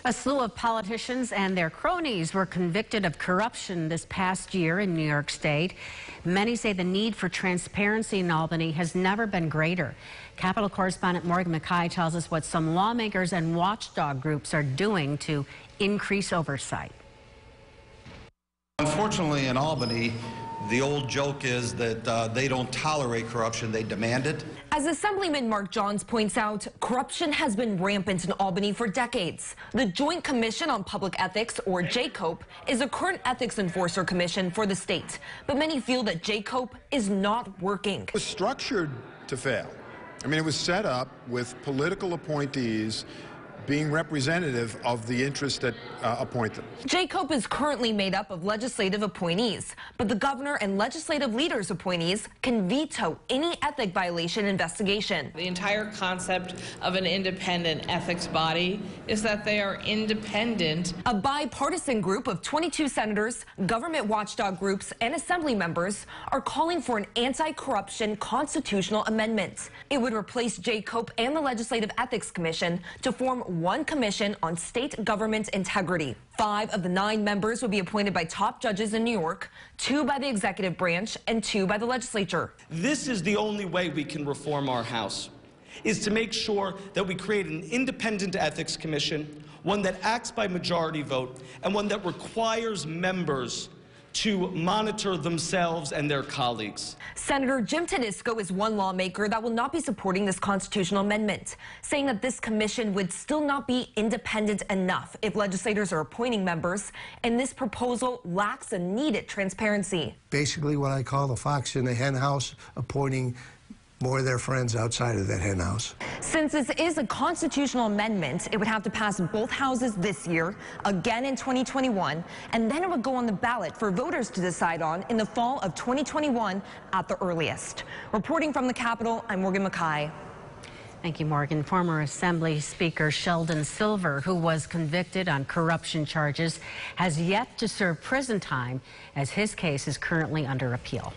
A slew of politicians and their cronies were convicted of corruption this past year in New York State. Many say the need for transparency in Albany has never been greater. Capitol correspondent Morgan McKay tells us what some lawmakers and watchdog groups are doing to increase oversight. Unfortunately, in Albany, the old joke is that they don't tolerate corruption, they demand it. As Assemblyman Mark Johns points out, corruption has been rampant in Albany for decades. The Joint Commission on Public Ethics, or JCOPE, is a current ethics enforcer commission for the state. But many feel that JCOPE is not working. It was structured to fail. I mean, it was set up with political appointees being representative of the interests that appoint them. JCOPE is currently made up of legislative appointees, but the governor and legislative leaders' appointees can veto any ethic violation investigation. The entire concept of an independent ethics body is that they are independent. A bipartisan group of 22 senators, government watchdog groups, and assembly members are calling for an anti-corruption constitutional amendment. It would replace JCOPE and the Legislative Ethics Commission to form one commission on state government integrity. 5 of the 9 members will be appointed by top judges in New York, 2 by the executive branch, and 2 by the legislature. This is the only way we can reform our House, is to make sure that we create an independent ethics commission, one that acts by majority vote, and one that requires members to monitor themselves and their colleagues. Senator Jim Tedisco is one lawmaker that will not be supporting this constitutional amendment, saying that this commission would still not be independent enough if legislators are appointing members, and this proposal lacks a needed transparency. Basically what I call the fox in the hen house, appointing more of their friends outside of that hen house. Since this is a constitutional amendment, it would have to pass both houses this year, again in 2021, and then it would go on the ballot for voters to decide on in the fall of 2021 at the earliest. Reporting from the Capitol, I'm Morgan McKay. Thank you, Morgan. Former Assembly Speaker Sheldon Silver, who was convicted on corruption charges, has yet to serve prison time as his case is currently under appeal.